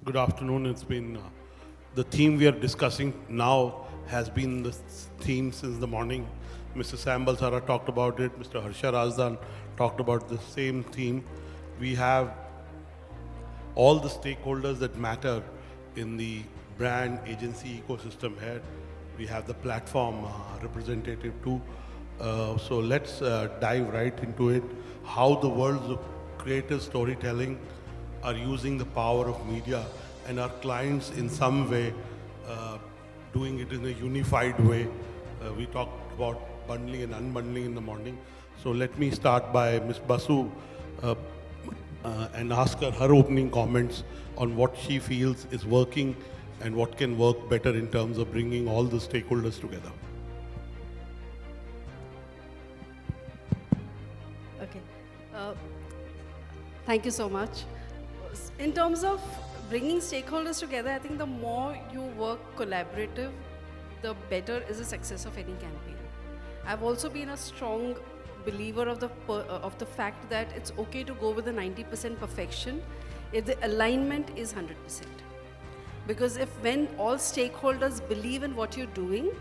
Good afternoon. It's been the theme we are discussing now has been the theme since the morning. Mr. Sam Balsara talked about it. Mr. Harsha Razdan talked about the same theme. We have all the stakeholders that matter in the brand agency ecosystem here. We have the platform representative too. So let's dive right into it. How the world's of creative storytelling are using the power of media and our clients in some way doing it in a unified way. We talked about bundling and unbundling in the morning. So let me start by Ms. Basu and ask her opening comments on what she feels is working and what can work better in terms of bringing all the stakeholders together. Okay. Thank you so much. In terms of bringing stakeholders together, I think the more you work collaborative, the better is the success of any campaign. I've also been a strong believer of the fact that it's okay to go with a 90% perfection if the alignment is 100%. Because when all stakeholders believe in what you're doing,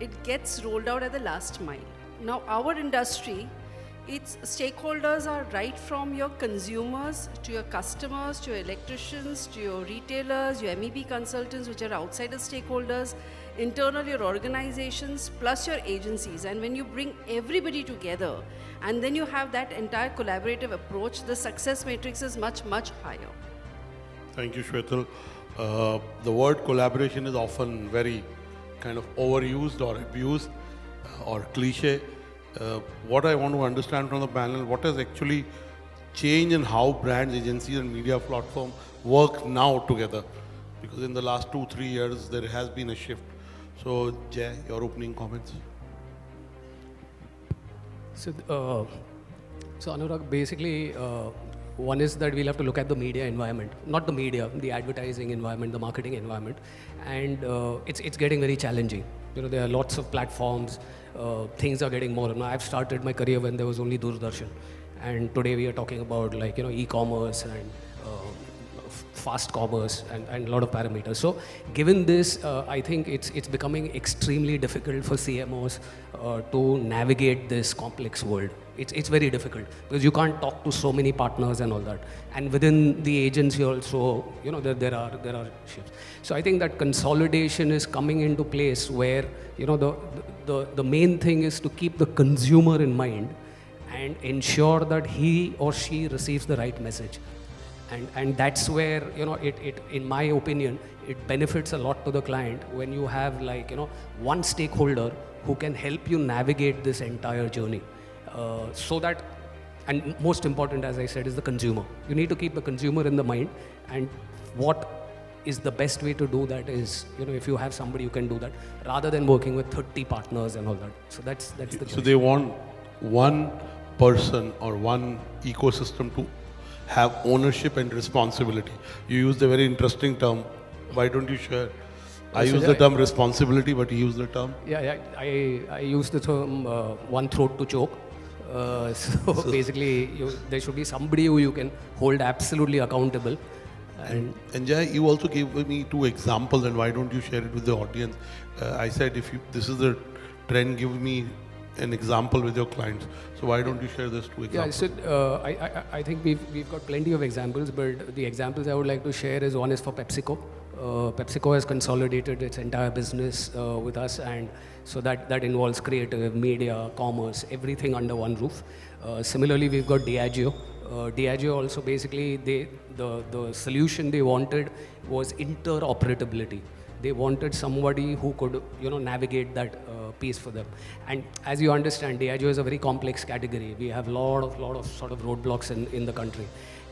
it gets rolled out at the last mile. Now, our industry, its stakeholders are right from your consumers to your customers, to your electricians, to your retailers, your MEP consultants, which are outside the stakeholders, internal your organizations, plus your agencies. And when you bring everybody together, and then you have that entire collaborative approach, the success matrix is much, much higher. Thank you, Shwetal. The word collaboration is often very kind of overused or abused or cliche. What I want to understand from the panel, what has actually changed in how brands, agencies and media platform work now together? Because in the last 2-3 years, there has been a shift. So Jay, your opening comments. So Anurag, basically, one is that we'll have to look at the media environment, not the media, the advertising environment, the marketing environment, and it's getting very challenging. You know, there are lots of platforms, things are getting more. Now, I've started my career when there was only Doordarshan, and today we are talking about e-commerce and fast commerce and a lot of parameters. So given this, I think it's becoming extremely difficult for CMOs to navigate this complex world. It's very difficult because you can't talk to so many partners and all that. And within the agency also, there are shifts. So I think that consolidation is coming into place where, the main thing is to keep the consumer in mind and ensure that he or she receives the right message. And that's where, it in my opinion, it benefits a lot to the client when you have one stakeholder who can help you navigate this entire journey. So that, and most important, as I said, is the consumer. You need to keep the consumer in the mind, and what is the best way to do that is, if you have somebody who can do that, rather than working with 30 partners and all that. So that's the So question. they want one person or one ecosystem to have ownership and responsibility. You used a very interesting term. Why don't you share? I use the term responsibility, but you use the term. Yeah, I use the term one throat to choke. So basically, there should be somebody who you can hold absolutely accountable. And Jay, you also gave me 2 examples, and why don't you share it with the audience? I said, if this is the trend, give me an example with your clients. So why don't you share this 2 examples? Yeah, so I think we've got plenty of examples, but the examples I would like to share is one is for PepsiCo. PepsiCo has consolidated its entire business with us, and so that involves creative, media, commerce, everything under one roof. Similarly, we've got Diageo. Diageo also basically, the solution they wanted was interoperability. They wanted somebody who could, navigate that piece for them. And as you understand, Diageo is a very complex category. We have lot of sort of roadblocks in the country.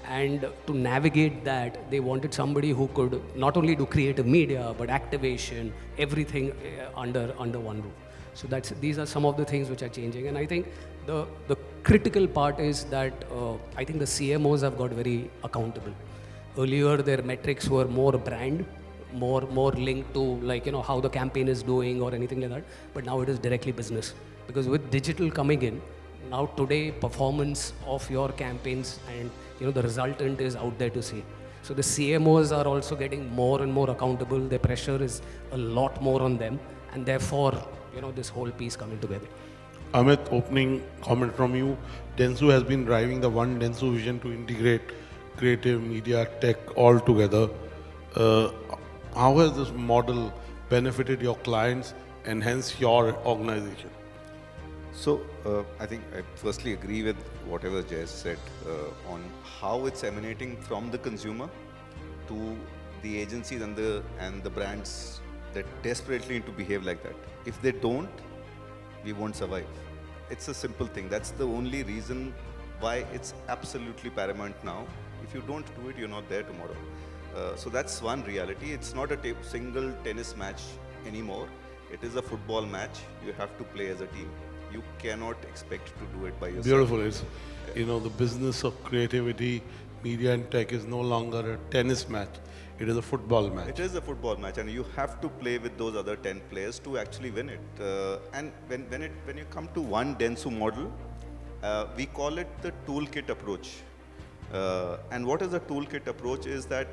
And to navigate that, they wanted somebody who could not only do creative media, but activation, everything under one roof. So these are some of the things which are changing. And I think the critical part is that I think the CMOs have got very accountable. Earlier, their metrics were more brand, more linked to how the campaign is doing or anything like that. But now it is directly business. Because with digital coming in, now today performance of your campaigns and the resultant is out there to see. So the CMOs are also getting more and more accountable. Their pressure is a lot more on them, and therefore, this whole piece coming together. Amit, opening comment from you. Dentsu has been driving the one Dentsu vision to integrate creative, media, tech all together. Uh, how has this model benefited your clients and hence your organization? So I think I firstly agree with whatever Jay said on how it's emanating from the consumer to the agencies and the brands that desperately need to behave like that. If they don't, we won't survive. It's a simple thing. That's the only reason why it's absolutely paramount now. If you don't do it, you're not there tomorrow. So that's one reality. It's not a single tennis match anymore. It is a football match. You have to play as a team. You cannot expect to do it by yourself. Beautiful. It's, the business of creativity, media and tech is no longer a tennis match. It is a football match. It is a football match, and you have to play with those other 10 players to actually win it. And when you come to one Dentsu model, we call it the toolkit approach. And what is a toolkit approach is that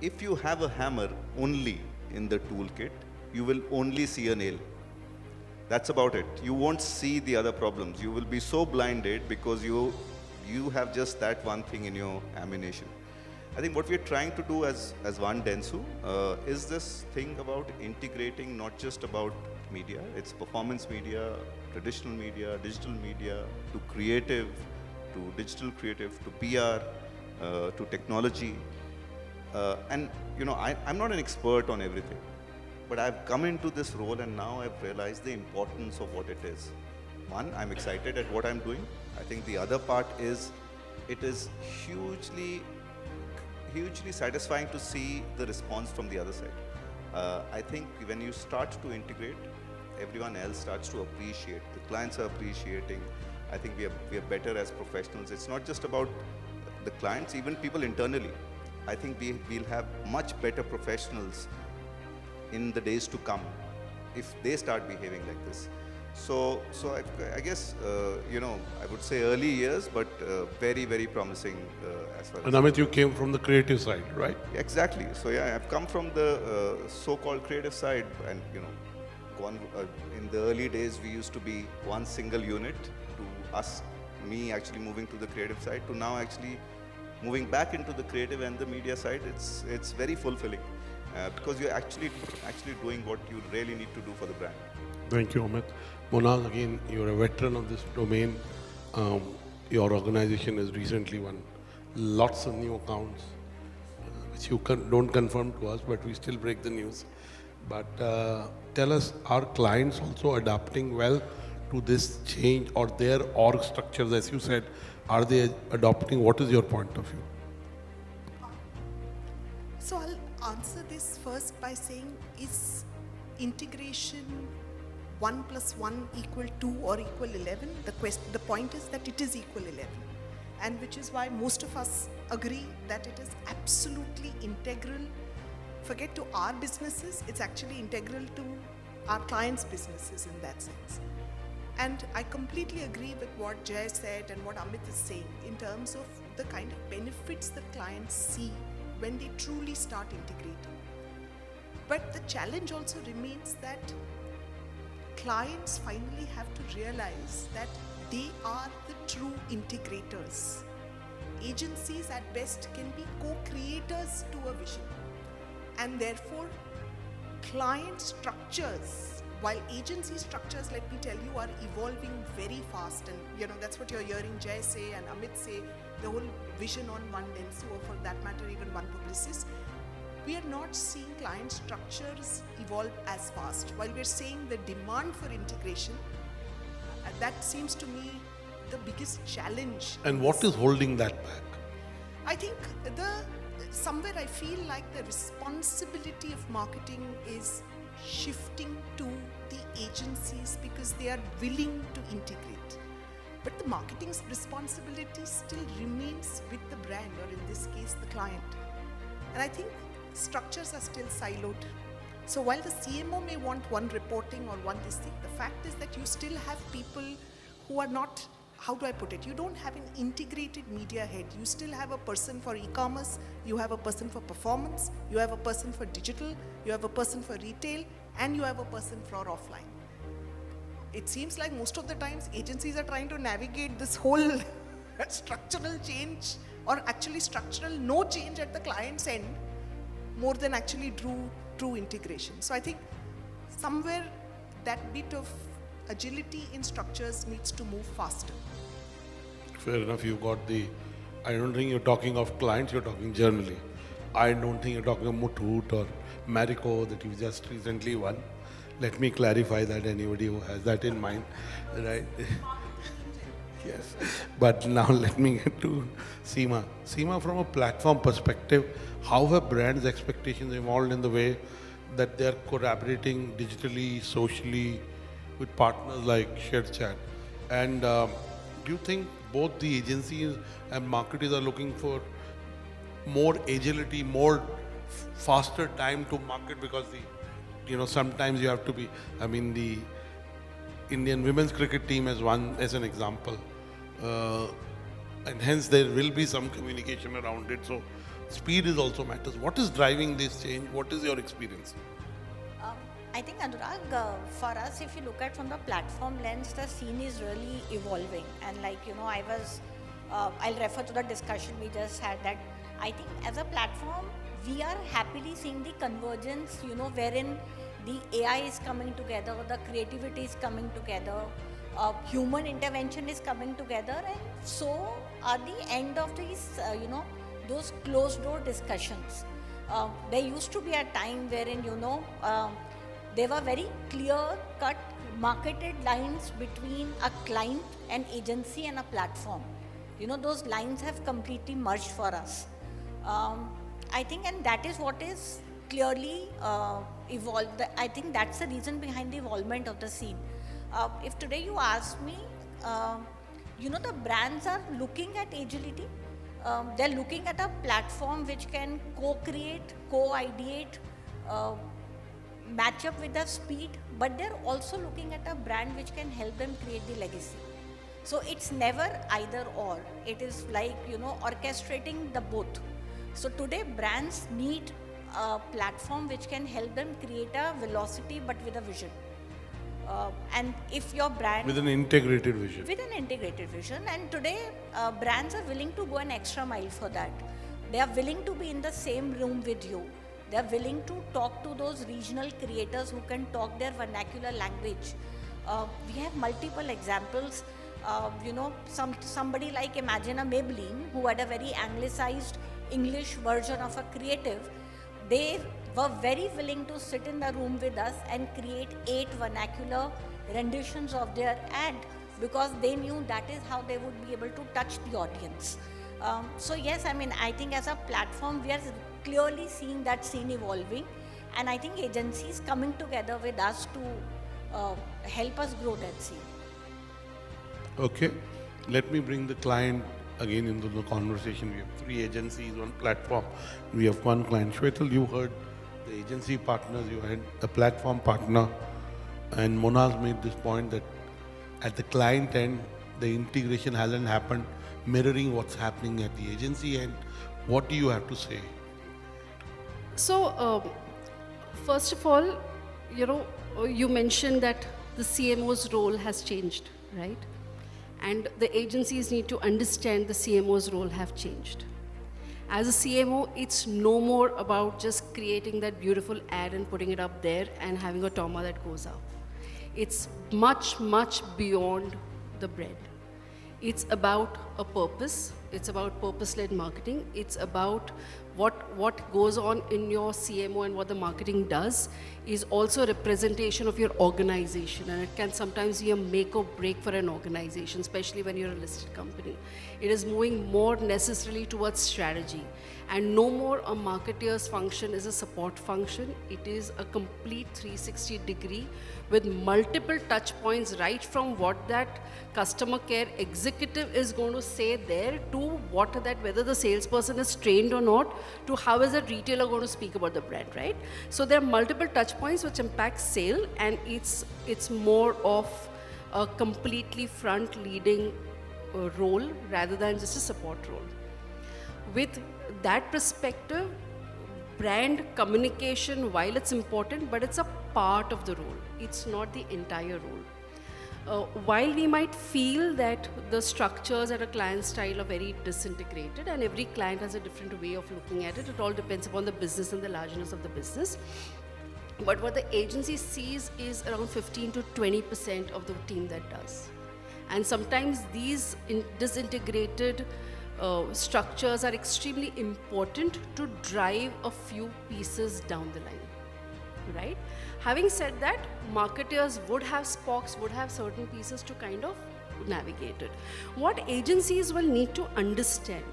if you have a hammer only in the toolkit, you will only see a nail. That's about it. You won't see the other problems. You will be so blinded because you have just that one thing in your ammunition. I think what we are trying to do as one Dentsu is this thing about integrating not just about media, it's performance media, traditional media, digital media, to creative, to digital creative, to PR, to technology. And I'm not an expert on everything, but I've come into this role and now I've realized the importance of what it is. One, I'm excited at what I'm doing. I think the other part is it is hugely satisfying to see the response from the other side. I think when you start to integrate, everyone else starts to appreciate. The clients are appreciating. I think we are better as professionals. It's not just about the clients, even people internally. I think we'll have much better professionals in the days to come if they start behaving like this. So I guess, I would say early years, but very, very promising as far as... And Amit, you came from the creative side, right? Exactly. So yeah, I've come from the so-called creative side, and in the early days, we used to be one single unit, to me actually moving to the creative side, to now actually moving back into the creative and the media side. It's very fulfilling because you're actually doing what you really need to do for the brand. Thank you, Amit. Monaz, again, you're a veteran of this domain. Your organization has recently won lots of new accounts, which you don't confirm to us, but we still break the news. But tell us, are clients also adapting well to this change, or their org structures, as you said, are they adopting? What is your point of view? So I'll answer this first by saying, is integration 1 + 1 = 2 or equal 11? The point is that it is equal 11. And which is why most of us agree that it is absolutely integral. Forget to our businesses, it's actually integral to our clients' businesses in that sense. And I completely agree with what Jay said and what Amit is saying in terms of the kind of benefits that clients see when they truly start integrating. But the challenge also remains that clients finally have to realize that they are the true integrators. Agencies at best can be co-creators to a vision. And therefore, client structures, while agency structures, let me tell you, are evolving very fast. And that's what you're hearing Jay say and Amit say, the whole vision on one Dentsu, or for that matter, even one Publicis. We are not seeing client structures evolve as fast. While we're seeing the demand for integration, that seems to me the biggest challenge. And what is holding that back? I think somewhere I feel like the responsibility of marketing is shifting to the agencies because they are willing to integrate. But the marketing's responsibility still remains with the brand, or in this case, the client. And I think structures are still siloed. So while the CMO may want one reporting or one this thing, the fact is that you still have people who are not how do I put it? You don't have an integrated media head. You still have a person for e-commerce, you have a person for performance, you have a person for digital, you have a person for retail, and you have a person for offline. It seems like most of the times agencies are trying to navigate this whole structural change, or actually structural no change at the client's end, more than actually true integration. So I think somewhere that bit of agility in structures needs to move faster. Fair enough, you got the, I don't think you're talking of clients, you're talking generally. I don't think you're talking of Muthoot or Marico that you just recently won. Let me clarify that, anybody who has that in mind, right? Yes, but now let me get to Seema. Seema, from a platform perspective, how have brands' expectations evolved in the way that they're collaborating digitally, socially with partners like ShareChat? And do you think both the agencies and marketers are looking for more agility, more faster time to market, because sometimes you have to be, the Indian women's cricket team as an example, and hence there will be some communication around it. So speed is also matters. What is driving this change? What is your experience? I think, Anurag, for us, if you look at from the platform lens, the scene is really evolving. And I'll refer to the discussion we just had, that I think as a platform, we are happily seeing the convergence, wherein the AI is coming together, the creativity is coming together, human intervention is coming together, and so at the end of these, those closed door discussions. There used to be a time wherein, there were very clear-cut marketed lines between a client, an agency, and a platform. Those lines have completely merged for us. I think, and that is what is clearly evolved. I think that's the reason behind the evolvement of the scene. If today you ask me, the brands are looking at agility. They're looking at a platform which can co-create, co-ideate, match up with the speed, but they're also looking at a brand which can help them create the legacy. So it's never either or. It is like, orchestrating the both. So today brands need a platform which can help them create a velocity but with a vision. And if your brand... With an integrated vision. With an integrated vision. And today brands are willing to go an extra mile for that. They are willing to be in the same room with you. They are willing to talk to those regional creators who can talk their vernacular language. We have multiple examples. Somebody like, imagine a Maybelline who had a very anglicized English version of a creative. They were very willing to sit in the room with us and create 8 vernacular renditions of their ad, because they knew that is how they would be able to touch the audience. So yes, I think as a platform, we are clearly seeing that scene evolving, and I think agencies coming together with us to help us grow that scene. Okay, let me bring the client again into the conversation. We have 3 agencies, 1 platform. We have 1 client. Shwetal, you heard the agency partners, you had the platform partner, and Monaz made this point that at the client end, the integration hasn't happened, mirroring what's happening at the agency end. What do you have to say? So, first of all, you mentioned that the CMO's role has changed, right? And the agencies need to understand the CMO's role have changed. As a CMO, it's no more about just creating that beautiful ad and putting it up there and having a Toma that goes up. It's much, much beyond the bread. It's about a purpose. It's about purpose-led marketing. It's about what goes on in your CMO, and what the marketing does is also a representation of your organization, and it can sometimes be a make or break for an organization, especially when you're a listed company. It is moving more necessarily towards strategy, and no more a marketeer's function is a support function. It is a complete 360 degree with multiple touch points, right from what that customer care executive is going to say there, to whether the salesperson is trained or not, to how is a retailer going to speak about the brand, right? So there are multiple touch points which impact sale, and it's more of a completely front leading role rather than just a support role. With that perspective, brand communication, while it's important, but it's a part of the role. It's not the entire role. While we might feel that the structures at a client style are very disintegrated and every client has a different way of looking at it, it all depends upon the business and the largeness of the business. But what the agency sees is around 15 to 20% of the team that does. And sometimes these disintegrated structures are extremely important to drive a few pieces down the line, right? Having said that, marketers would have spokes, would have certain pieces to kind of navigate it. What agencies will need to understand,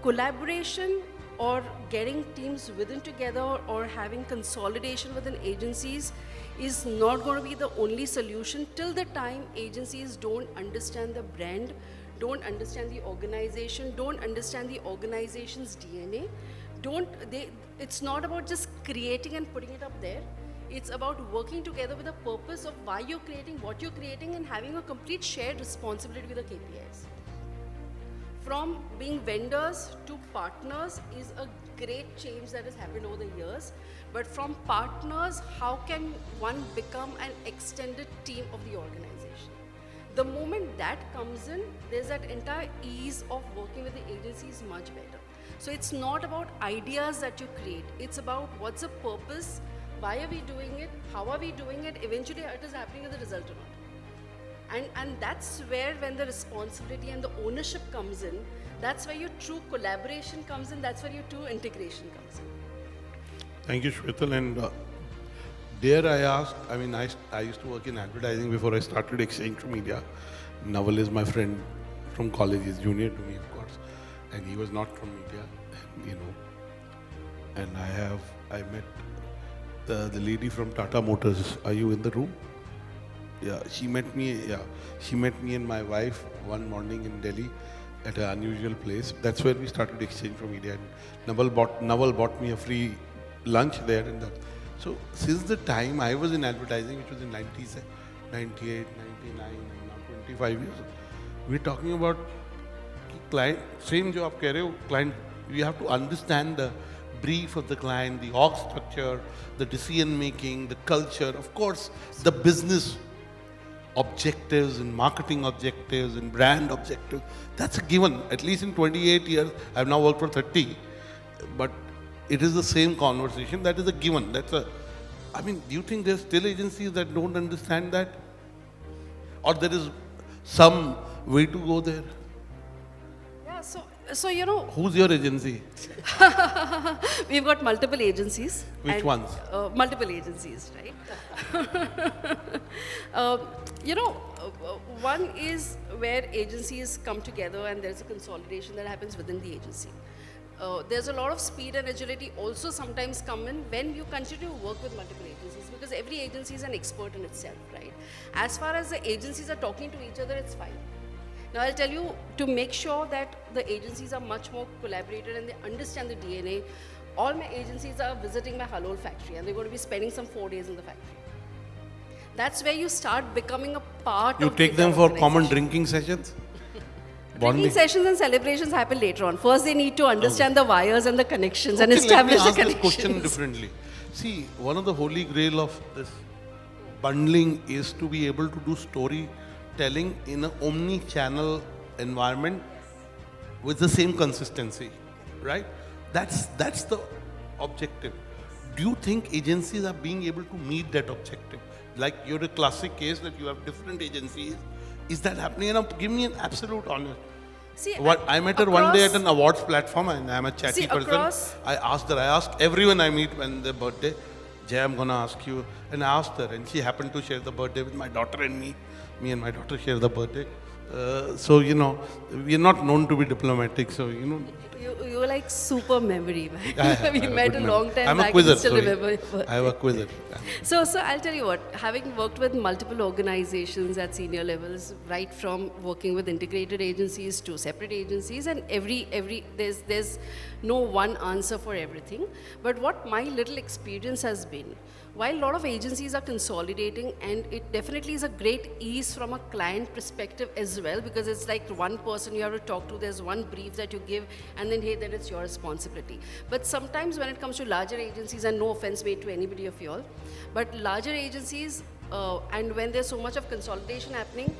collaboration or getting teams within together or having consolidation within agencies is not going to be the only solution till the time agencies don't understand the brand, don't understand the organization, don't understand the organization's DNA. It's not about just creating and putting it up there. It's about working together with a purpose of why you're creating, what you're creating, and having a complete shared responsibility with the KPIs. From being vendors to partners is a great change that has happened over the years. But from partners, how can one become an extended team of the organization? The moment that comes in, there's that entire ease of working with the agencies much better. So it's not about ideas that you create. It's about what's the purpose, why are we doing it, how are we doing it, eventually it is happening as a result or not. And that's where when the responsibility and the ownership comes in, that's where your true collaboration comes in, that's where your true integration comes in. Thank you, Shwetal. And dare I ask, I used to work in advertising before I started Exchange Media. Naval is my friend from college, he's junior to me, of course. And he was not from media, and I met the lady from Tata Motors. Are you in the room? Yeah, she met me and my wife one morning in Delhi at an unusual place. That's where we started Exchange for Media. And Naval bought me a free lunch there. So since the time I was in advertising, which was in 98, 99, and now 25 years, we're talking about client, same job, client, you have to understand the brief of the client, the org structure, the decision making, the culture, of course, the business objectives and marketing objectives and brand objectives. That's a given. At least in 28 years, I've now worked for 30, but it is the same conversation. That is a given. Do you think there's still agencies that don't understand that? Or there is some way to go there? Yeah, so Who's your agency? we've got multiple agencies. Which ones? Multiple agencies, right? One is where agencies come together and there's a consolidation that happens within the agency. There's a lot of speed and agility also sometimes come in when you continue to work with multiple agencies, because every agency is an expert in itself, right? As far as the agencies are talking to each other, it's fine. Now I'll tell you, to make sure that the agencies are much more collaborated and they understand the DNA, all my agencies are visiting my Halol factory and they're going to be spending some 4 days in the factory. That's where you start becoming a part You of take them for common drinking sessions? Drinking sessions and celebrations happen later on. First they need to understand the wires and the connections and Okay, establish the let me ask connections. this question differently. See, one of the holy grail of this bundling is to be able to do storytelling in an omni-channel environment with the same consistency, right? That's the objective. Do you think agencies are being able to meet that objective? Like you're a classic case that you have different agencies. Is that happening? And give me an absolute honest. See, I met her one day at an awards platform, and I'm a chatty person. I asked everyone I meet when their birthday, Jay, I'm gonna ask you. And I asked her, and she happened to share the birthday with my daughter and me. Me and my daughter share the birthday. So, we're not known to be diplomatic, so, You will like super memory, man. I We have met good a memory. long time I'm a back. quizzer, and still sorry. remember your birthday. I have a quizzer. So I'll tell you what, having worked with multiple organizations at senior levels, right from working with integrated agencies to separate agencies, and there's no one answer for everything. But what my little experience has been, while a lot of agencies are consolidating, and it definitely is a great ease from a client perspective as well, because it's like one person you have to talk to, there's one brief that you give, and then, hey, then it's your responsibility. But sometimes when it comes to larger agencies, and no offense made to anybody of y'all, but larger agencies, and when there's so much of consolidation happening,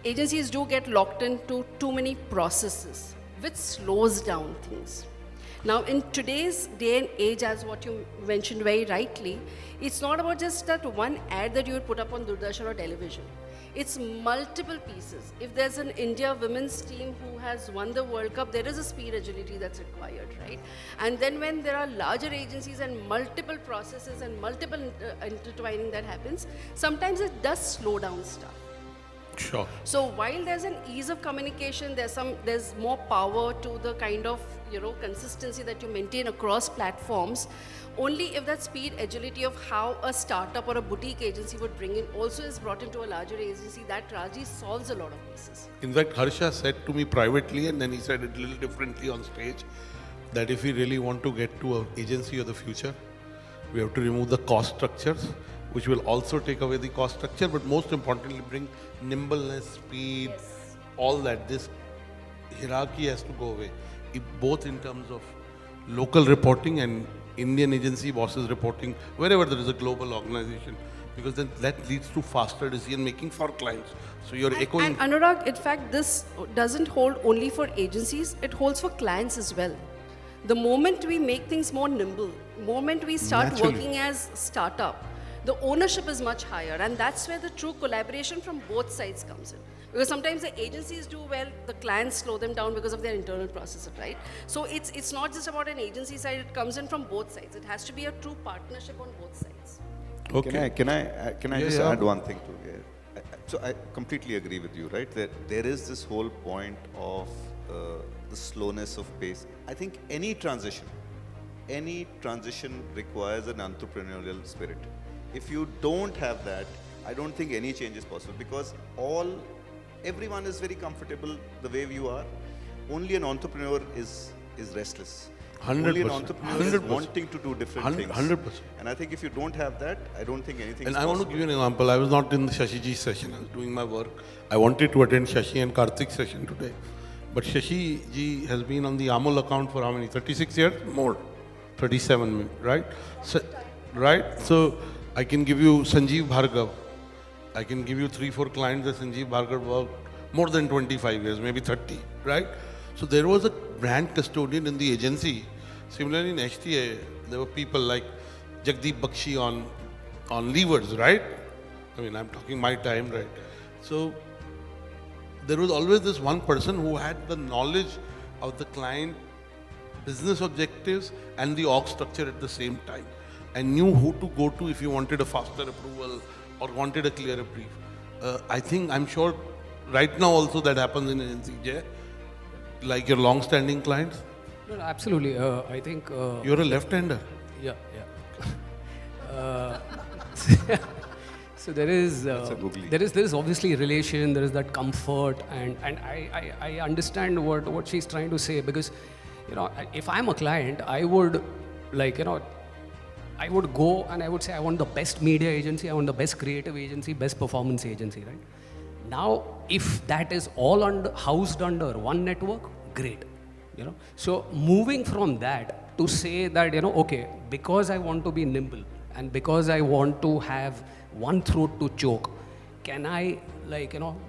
agencies do get locked into too many processes, which slows down things. Now, in today's day and age, as what you mentioned very rightly, it's not about just that one ad that you would put up on Doordarshan or television. It's multiple pieces. If there's an India women's team who has won the World Cup, there is a speed agility that's required, right? And then when there are larger agencies and multiple processes and multiple intertwining that happens, sometimes it does slow down stuff. Sure. So while there's an ease of communication, there's more power to the kind of consistency that you maintain across platforms. Only if that speed agility of how a startup or a boutique agency would bring in also is brought into a larger agency, that Raji solves a lot of pieces. In fact, Harsha said to me privately, and then he said it a little differently on stage, that if we really want to get to an agency of the future, we have to remove the cost structures, which will also take away the cost structure, but most importantly, bring nimbleness, speed, all that. This hierarchy has to go away, both in terms of local reporting and Indian agency bosses reporting wherever there is a global organization, because then that leads to faster decision making for clients. So you're echoing. And Anurag, in fact, this doesn't hold only for agencies, it holds for clients as well. The moment we make things more nimble, moment we start Naturally. working as startup, the ownership is much higher, and that's where the true collaboration from both sides comes in. Because sometimes the agencies do well, the clients slow them down because of their internal processes, right? So it's not just about an agency side, it comes in from both sides. It has to be a true partnership on both sides. Okay. Can I just add one thing to it? So I completely agree with you, right? There is this whole point of the slowness of pace. I think any transition requires an entrepreneurial spirit. If you don't have that, I don't think any change is possible, because everyone is very comfortable the way you are. Only an entrepreneur is restless. 100%. Only an entrepreneur is 100%. wanting to do different things. 100%. And I think if you don't have that, I don't think anything And is I want to give you an example. I was not in the Shashi ji session. I was doing my work. I wanted to attend Shashi and Karthik's session today. But Shashi ji has been on the Amul account for how many? 36 years? More. 37, right? So, right? So I can give you Sanjeev Bhargav. I can give you 3-4 clients that Sanjeev Bhargav worked more than 25 years, maybe 30, right? So there was a brand custodian in the agency. Similarly in HTA, there were people like Jagdeep Bakshi on levers, right? I mean, I'm talking my time, right? So there was always this one person who had the knowledge of the client business objectives and the org structure at the same time, and knew who to go to if you wanted a faster approval or wanted a clearer brief. I'm sure right now also that happens in agency, Jay, like your long-standing clients. No, absolutely. I think. You're a left-hander. Yeah. So there is obviously relation. There is that comfort, and I understand what she's trying to say, because if I'm a client, I would I would go and I would say I want the best media agency, I want the best creative agency, best performance agency, right? Now, if that is all housed under one network, great. So moving from that to say that, okay, because I want to be nimble and because I want to have one throat to choke, can I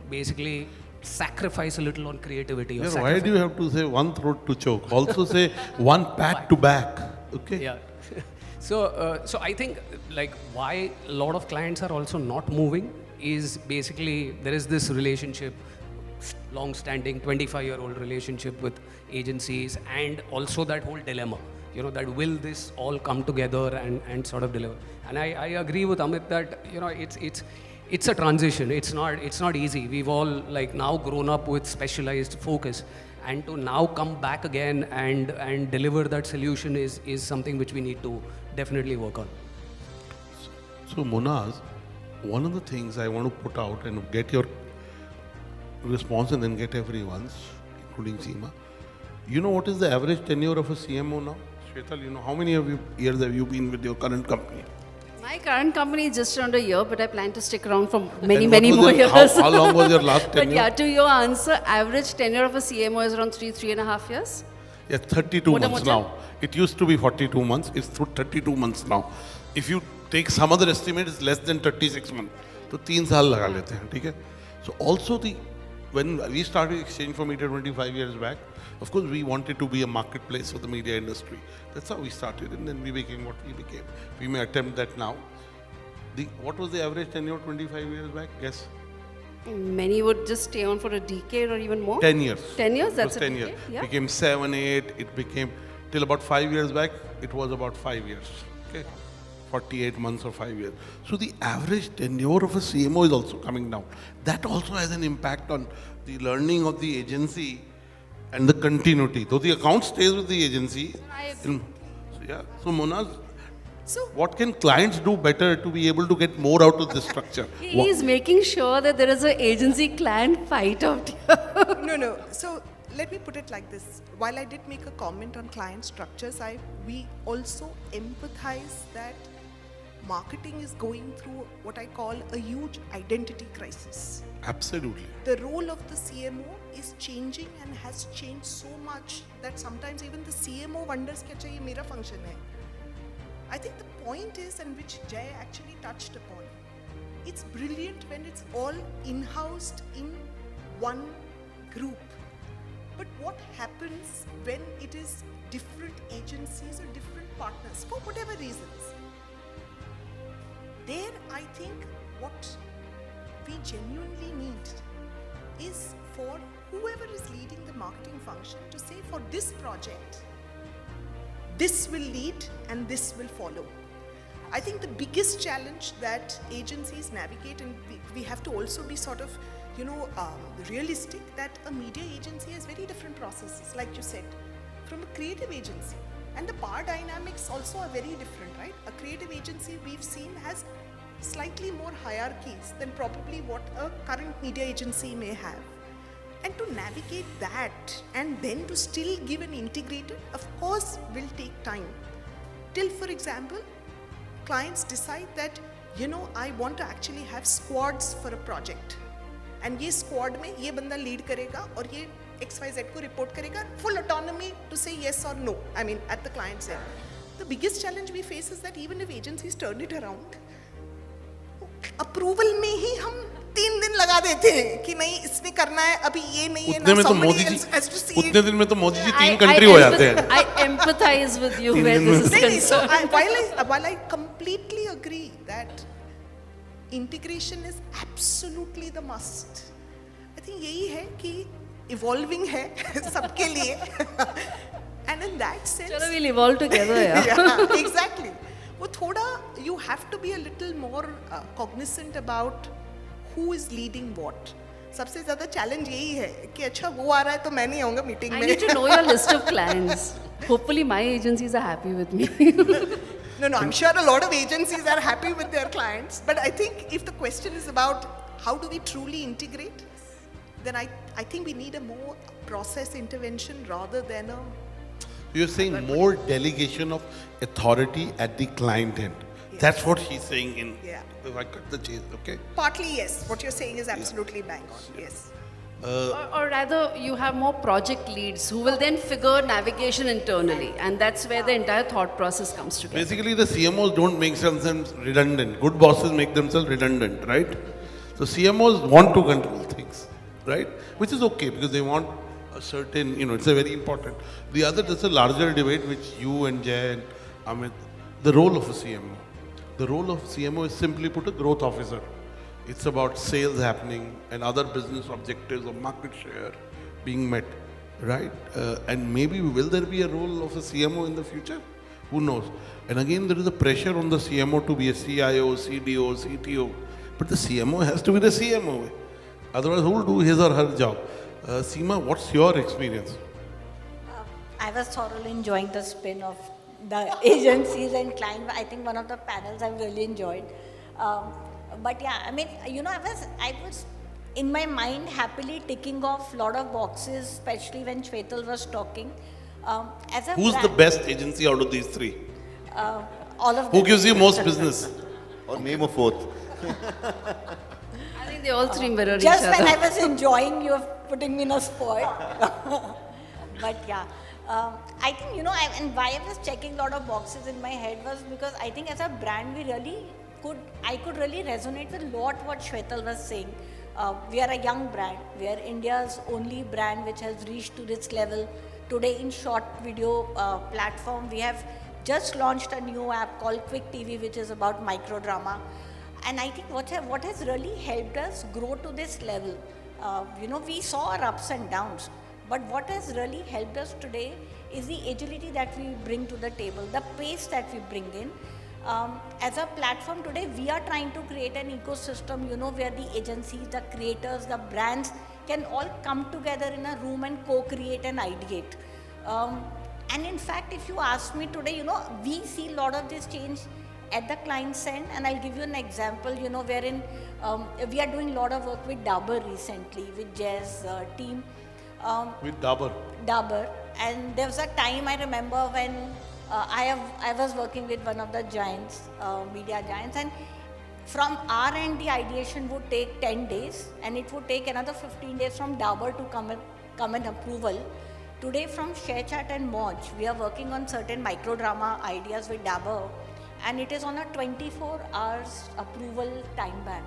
basically sacrifice a little on creativity? Yeah, why do you have to say one throat to choke? Also say one pat to back, okay? Yeah. So I think why a lot of clients are also not moving is basically there is this relationship, long-standing 25-year-old relationship with agencies, and also that whole dilemma, that will this all come together and sort of deliver. And I agree with Amit that it's a transition. It's not easy. We've all now grown up with specialized focus, and to now come back again and deliver that solution is something which we need to definitely work on. So Monaz, one of the things I want to put out and get your response and then get everyone's, including Seema. You know what is the average tenure of a CMO now? Shwetal, you know, how many years have you been with your current company? My current company is just around a year, but I plan to stick around for many, And many what was more your- years. How long was your last But tenure? yeah, to your answer, average tenure of a CMO is around 3.5 years. Yeah, 32 Mota months mota? now. It used to be 42 months. It's through 32 months now. If you take some other estimate, it's less than 36 months. So 3 साल लगा लेते हैं, ठीक है? So also when we started Exchange for Media 25 years back, of course we wanted to be a marketplace for the media industry. That's how we started, and then we became what we became. We may attempt that now. What was the average tenure 25 years back? Guess. Many would just stay on for a decade or even more. 10 years. 10 years, It that's was a 10 decade, years. yeah. Became 7, 8. It became till about 5 years back. It was about 5 years. Okay, 48 months or 5 years. So the average tenure of a CMO is also coming down. That also has an impact on the learning of the agency and the continuity. Though the account stays with the agency. So Monaz, So what can clients do better to be able to get more out of this structure? He is making sure that there is an agency client fight out here. no. So let me put it like this. While I did make a comment on client structures, we also empathize that marketing is going through what I call a huge identity crisis. Absolutely. The role of the CMO is changing and has changed so much that sometimes even the CMO wonders कि अच्छा ये मेरा function है. I think the point is, and which Jay actually touched upon, it's brilliant when it's all in-housed in one group. But what happens when it is different agencies or different partners for whatever reasons? There, I think what we genuinely need is for whoever is leading the marketing function to say, for this project, this will lead and this will follow. I think the biggest challenge that agencies navigate, and we have to also be sort of, realistic, that a media agency has very different processes, like you said, from a creative agency. And the power dynamics also are very different, right? A creative agency we've seen has slightly more hierarchies than probably what a current media agency may have. And to navigate that and then to still give an integrated, of course, will take time. Till, for example, clients decide that, I want to actually have squads for a project. And ये squad में ये बंदा lead करेगा और ये XYZ को report करेगा, full autonomy to say yes or no, I mean, at the client's end. The biggest challenge we face is that even if agencies turn it around, approval में ही हम 3 दिन लगा देते हैं कि नहीं इसने करना है, अभी ये नहीं है, उतने में तो somebody Modi else has to see it. उतने दिन में तो मोदी जी 3 कंट्री हो जाते हैं. I empathize with you where this is नहीं, so concerned. while I completely agree that integration is absolutely the must, I think यही है कि evolving है सबके लिए, and in that sense, Chalo, we'll evolve together, yeah. yeah, exactly. वो थोड़ा you have to be a little more cognizant about who is leading what. सबसे ज़्यादा challenge यही है कि अच्छा वो आ रहा है तो मैं नहीं आऊँगा meeting I में. need to know your list of clients. Hopefully my agencies are happy with me. No, I'm sure a lot of agencies are happy with their clients, but I think if the question is about how do we truly integrate, then I think we need a more process intervention rather than a... You're saying more delegation of authority at the client end. Yes. That's what he's saying in, Yeah. if I cut the chase, okay? Partly, yes. What you're saying is absolutely bang on, yes. Or rather, you have more project leads who will then figure navigation internally, and that's where the entire thought process comes together. Basically, the CMOs don't make themselves redundant. Good bosses make themselves redundant, right? So CMOs want to control things, right? Which is okay because they want a certain, it's a very important. The other, there's a larger debate which you and Jay and Amit, the role of a CMO. The role of CMO is simply put a growth officer. It's about sales happening and other business objectives of market share being met, right? And maybe will there be a role of a CMO in the future? Who knows? And again, there is a pressure on the CMO to be a CIO, CDO, CTO. But the CMO has to be the CMO. Otherwise, who will do his or her job? Seema, what's your experience? I was thoroughly enjoying the spin of the agencies and client. I think one of the panels I've really enjoyed. But yeah, I mean, I was in my mind happily ticking off a lot of boxes, especially when Shwetal was talking. As a Who's the brand, best agency out of these three? all of Who them. gives you most business? Or name a fourth. I think they all three mirror each Just other. when I was enjoying, you're putting me in a spot. But yeah, I think, and why I was checking a lot of boxes in my head was because I think as a brand, I could really resonate with a lot what Shwetal was saying. We are a young brand. We are India's only brand which has reached to this level. Today in short video platform, we have just launched a new app called Quick TV, which is about micro drama. And I think what has really helped us grow to this level, we saw our ups and downs, but what has really helped us today is the agility that we bring to the table, the pace that we bring in. As a platform today, we are trying to create an ecosystem, where the agencies, the creators, the brands can all come together in a room and co-create and ideate. And in fact, if you ask me today, we see a lot of this change at the client's end, and I'll give you an example, wherein we are doing a lot of work with Dabur recently, with Jay's team. With Dabur. Dabur, and there was a time I remember when I was working with one of the giants, media giants, and from our end, the ideation would take 10 days, and it would take another 15 days from Dabur to come in approval. Today, from ShareChat and Moj, we are working on certain microdrama ideas with Dabur, and it is on a 24 hours approval time ban.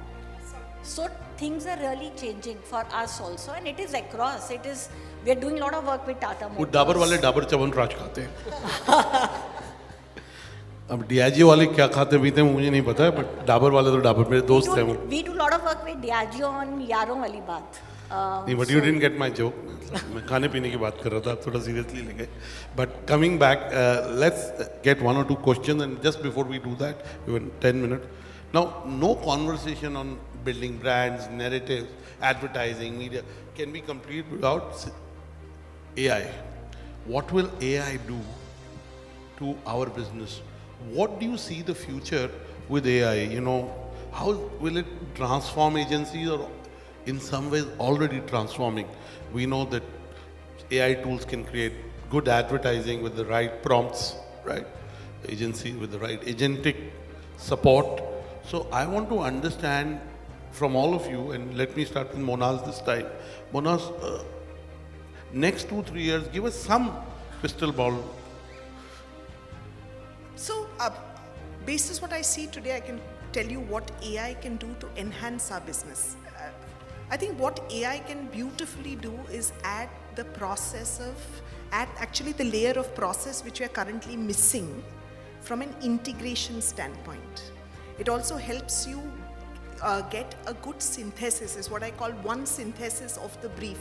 So things are really changing for us also, and it is across. We are doing a lot of work with Tata वो Motors. Dabur वाले डाबर च्यवनप्राश खाते हैं अब DIG वाले क्या खाते पीते हैं मुझे नहीं पता है बट डाबर वाले तो डाबर मेरे दोस्त हैं वो We do a lot of work with Diageo on यारों वाली बात. नहीं but you didn't get my joke मैं खाने पीने की बात कर रहा था आप थोड़ा सीरियसली ले गए but coming back let's get one or two question and just before we do that even 10 minute now no conversation on building brands, narratives, advertising, media can be complete without AI. What will AI do to our business? What do you see the future with AI? How will it transform agencies or in some ways already transforming? We know that AI tools can create good advertising with the right prompts, right? Agency with the right agentic support. So I want to understand from all of you, and let me start with Monaz this time. Monaz, next 2-3 years, give us some crystal ball. So, basis what I see today, I can tell you what AI can do to enhance our business. I think what AI can beautifully do is add actually the layer of process which we are currently missing from an integration standpoint. It also helps you get a good synthesis, is what I call one synthesis of the brief,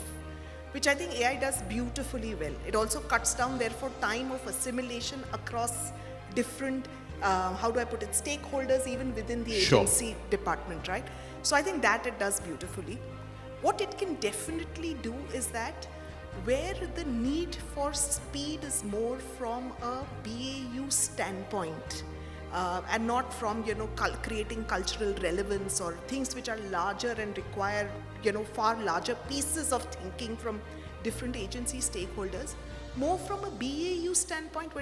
which I think AI does beautifully well. It also cuts down, therefore, time of assimilation across different, stakeholders even within the agency department, right? So I think that it does beautifully. What it can definitely do is that where the need for speed is more from a BAU standpoint, and not from creating cultural relevance or things which are larger and require far larger pieces of thinking from different agency stakeholders. More from a BAU standpoint,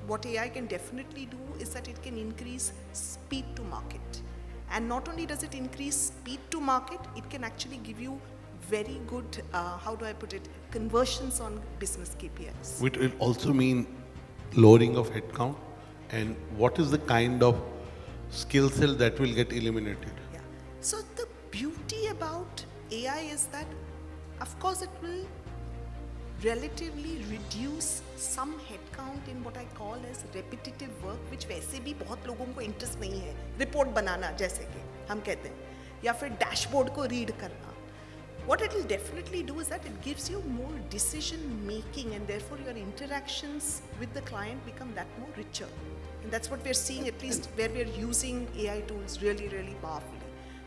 what AI can definitely do is that it can increase speed to market. And not only does it increase speed to market, it can actually give you very good, conversions on business KPIs. Which will also mean lowering of headcount. And what is the kind of skill set that will get eliminated? Yeah. So the beauty about AI is that, of course, it will relatively reduce some headcount in what I call as repetitive work, which वैसे भी बहुत लोगों को interest नहीं है. Report बनाना जैसे कि हम कहते हैं, या फिर dashboard को read करना. What it will definitely do is that it gives you more decision making, and therefore your interactions with the client become that more richer. And that's what we're seeing, at least where we're using AI tools really, really powerfully.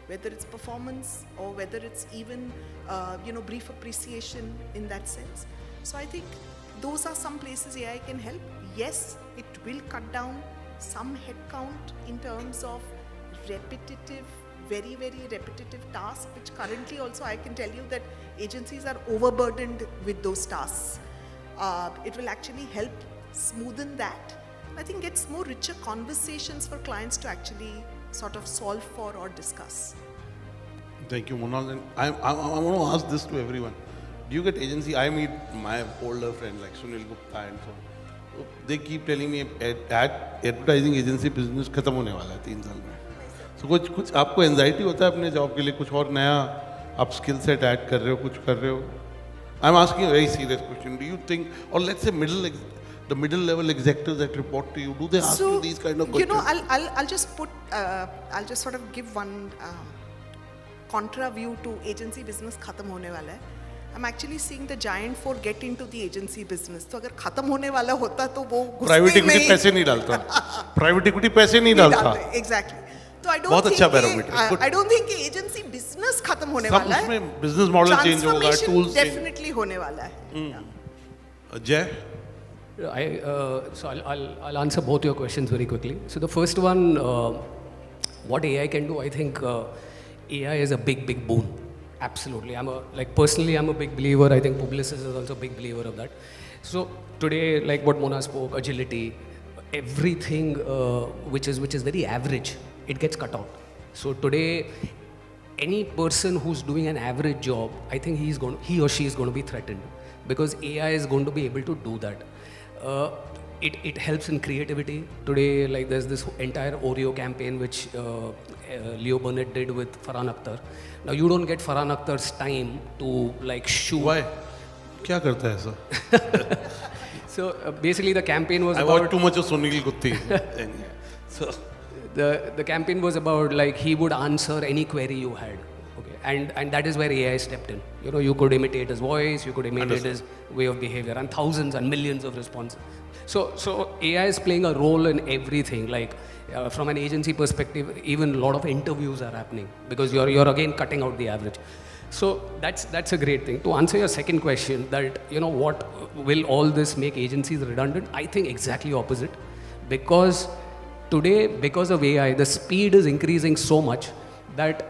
whether it's performance or whether it's even, brief appreciation in that sense. So I think those are some places AI can help. Yes, it will cut down some headcount in terms of repetitive, very, very repetitive tasks, which currently also I can tell you that agencies are overburdened with those tasks. It will actually help smoothen that. I think gets more richer conversations for clients to actually sort of solve for or discuss. Thank you, Monaz. And I want to ask this to everyone. Do you get agency? I meet my older friends like Sunil Gupta and so on. They keep telling me advertising agency business खत्म होने वाला है 3 साल में. So कुछ आपको anxiety होता है अपने जॉब के लिए कुछ और नया आप स्किल सेट ऐड कर रहे हो कुछ कर रहे हो? I'm asking a very serious question. Do you think, or let's say the middle level executives that report to you, do they ask you these kind of questions? I'll just sort of give one contra view to agency business खत्म होने वाला है. I'm actually seeing the giant four get into the agency business. तो अगर खत्म होने वाला होता तो वो प्राइवेट इक्विटी पैसे नहीं डालता. प्राइवेट इक्विटी पैसे नहीं डालता. Exactly. तो I बहुत अच्छा barometer. I don't think कि agency business खत्म होने वाला है. उसमें business model change होगा, tools change. Definitely होने वाला है. Jay? So I'll answer both your questions very quickly. So the first one, what AI can do, I think AI is a big boon. Absolutely. Personally, I'm a big believer. I think Publicis is also a big believer of that. So today, like what Mona spoke, agility, everything which is very average, it gets cut out. So today, any person who's doing an average job, I think he or she is going to be threatened because AI is going to be able to do that. It helps in creativity. Today, like there's this entire Oreo campaign which Leo Burnett did with Farhan Akhtar. Now you don't get Farhan Akhtar's time to like shoot. Why? क्या करता है ऐसा? So basically the campaign was I about... watched too much of Sunil Gupta. So the campaign was about like he would answer any query you had. Okay, and that is where AI stepped in. You know, you could imitate his voice, you could imitate his way of behavior, and thousands and millions of responses. So AI is playing a role in everything. Like from an agency perspective, even a lot of interviews are happening because you're again cutting out the average. So that's a great thing. To answer your second question, that what will all this make agencies redundant? I think exactly opposite, because today, because of AI, the speed is increasing so much that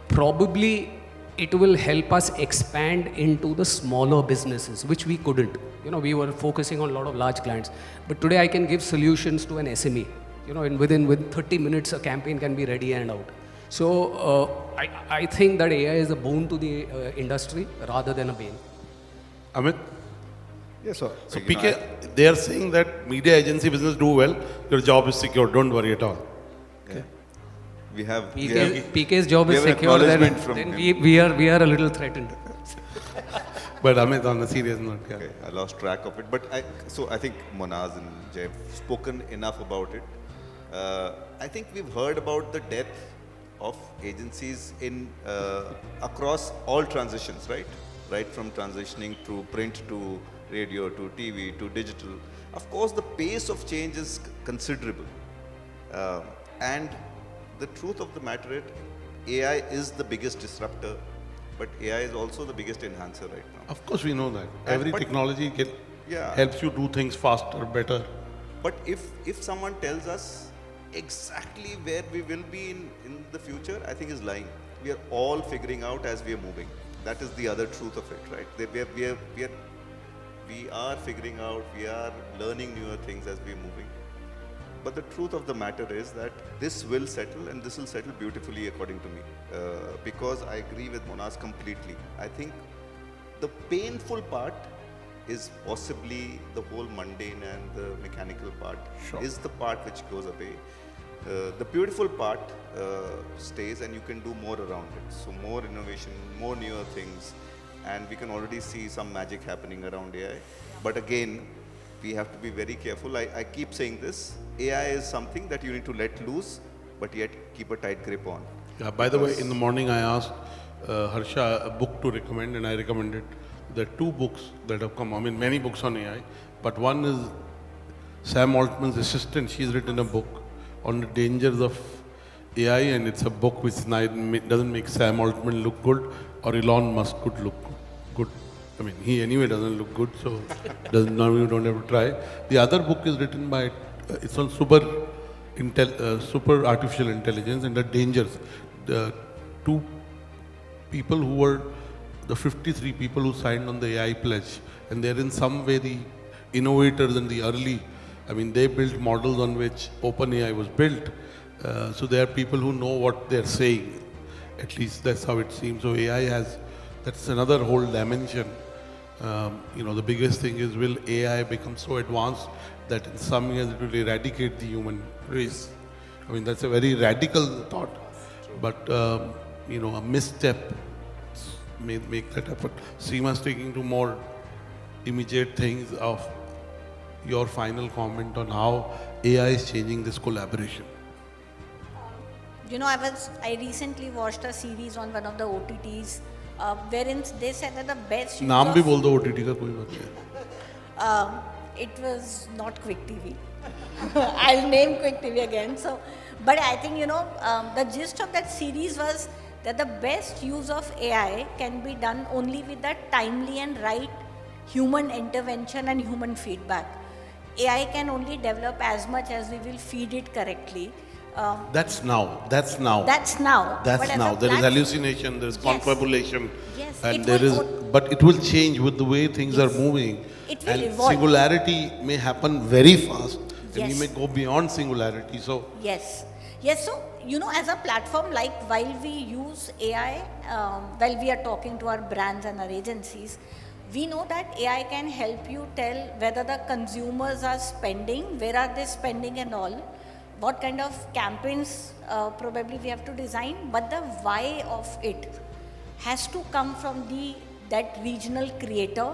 probably it will help us expand into the smaller businesses, which we couldn't. We were focusing on a lot of large clients, but today I can give solutions to an SME. And within 30 minutes, a campaign can be ready and out. So I think that AI is a boon to the industry rather than a bane. Amit? Yes, sir. So PK, they are saying that media agency business do well, your job is secure, don't worry at all. Okay. We have PK's job is secure, then we are a little threatened. But Amit, on a serious note, yeah. Okay, I lost track of it. But I think Monaz and Jay have spoken enough about it. I think we've heard about the death of agencies in across all transitions, right? Right from transitioning to print to radio to TV to digital. Of course, the pace of change is considerable. And the truth of the matter is, AI is the biggest disruptor, but AI is also the biggest enhancer right now. Of course, we know that. Every technology helps you do things faster, better. But if someone tells us exactly where we will be in the future, I think is lying. We are all figuring out as we are moving. That is the other truth of it, right? We are figuring out, we are learning newer things as we are moving. But the truth of the matter is that this will settle, and this will settle beautifully according to me. Because I agree with Monaz completely. I think the painful part is possibly the whole mundane and the mechanical part is the part which goes away. The beautiful part stays, and you can do more around it. So more innovation, more newer things, and we can already see some magic happening around AI. But again, we have to be very careful. I keep saying this, AI is something that you need to let loose, but yet keep a tight grip on. Yeah, by the way, in the morning I asked Harsha a book to recommend, and I recommended the 2 books that have come. I mean, many books on AI, but one is Sam Altman's assistant. She's written a book on the dangers of AI, and it's a book which doesn't make Sam Altman look good or Elon Musk could look good. I mean, he anyway doesn't look good, so now you don't have to try. The other book is written by, it's on super artificial intelligence and the dangers. The two people who were the 53 people who signed on the AI pledge, and they're in some way the innovators and the early, I mean, they built models on which OpenAI was built. So there are people who know what they're saying. At least that's how it seems. So AI that's another whole dimension. The biggest thing is, will AI become so advanced that in some years it will eradicate the human race? I mean, that's a very radical thought, but a misstep may make that happen. Seema's taking to more immediate things of your final comment on how AI is changing this collaboration. I recently watched a series on one of the OTTs wherein they said that the best use नाम भी of, बोल दो OTT का कोई बात नहीं. it was not Quick TV. I'll name Quick TV again. So, but I think the gist of that series was that the best use of AI can be done only with that timely and right human intervention and human feedback. AI can only develop as much as we will feed it correctly. That's now. That's now. That's But as now. a There is plat- hallucination, there is confabulation, Yes, and it there will is. But it will change with the way things are moving. It will and evolve. singularity may happen very fast, and we Yes. may go beyond singularity. So Yes. So, as a platform, like while we use AI, while we are talking to our brands and our agencies, we know that AI can help you tell whether the consumers are spending, where are they spending and all, what kind of campaigns probably we have to design, but the why of it has to come from that regional creator,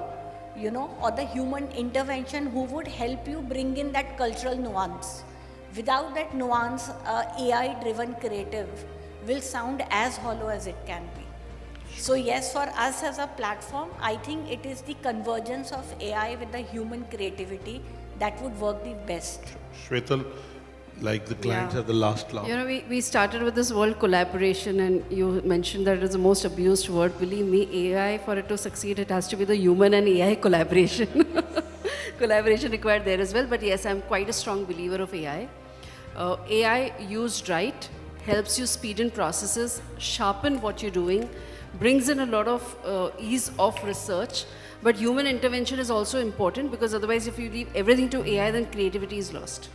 or the human intervention who would help you bring in that cultural nuance. Without that nuance, AI-driven creative will sound as hollow as it can be. So yes, for us as a platform, I think it is the convergence of AI with the human creativity that would work the best. Shwetal, like the clients Yeah. are the last laugh. We started with this word collaboration, and you mentioned that it is the most abused word. Believe me, AI, for it to succeed, it has to be the human and AI collaboration. Collaboration required there as well. But yes, I'm quite a strong believer of AI. AI used right helps you speed in processes, sharpen what you're doing, brings in a lot of ease of research. But human intervention is also important, because otherwise if you leave everything to AI, then creativity is lost.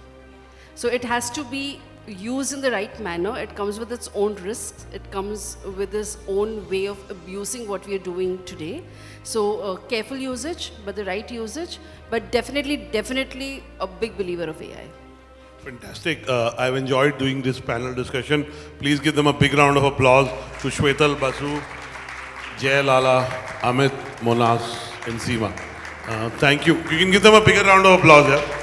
So it has to be used in the right manner. It comes with its own risks. It comes with its own way of abusing what we are doing today. So careful usage, but the right usage. But definitely a big believer of AI. Fantastic. I've enjoyed doing this panel discussion. Please give them a big round of applause to Shwetal Basu, Jay, Lala, Amit, Monaz, and Seema. Thank you. You can give them a bigger round of applause, yeah?